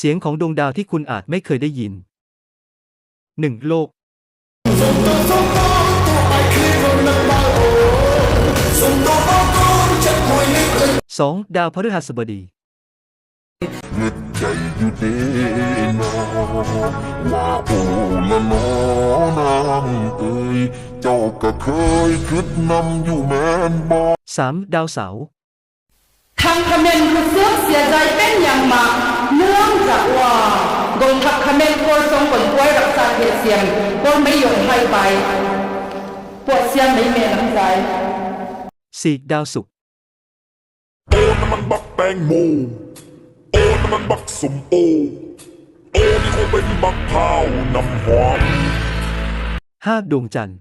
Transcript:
เสียงของดวงดาวที่คุณอาจไม่เคยได้ยิน 1. โลก 2. ดาวพฤหัสบดีนึกใจอยู่เด้นอว่าโอ้ละนอนางเอ้ยเจ้าก็เคยคิดนำอยู่แม่นบ่ 3. ดาวเสาร์ทางคเขมรรู้สึกเสียใจเป็นอย่างมากเนื่องจากว่ากองทัพเขมรโกทรงผลป่วยรักษาเหตุเสียงก็ไม่ยอมให้ไปปวดเสียงไม่เมีน้ำใจ 4. ดาวศุกร์โอ้น้ำมันบักแตงโมโอ้น้ำมันบักสมโอโอ้นี่คงเป็นบักพร้าวน้ำหอม 5. ดวงจันทร์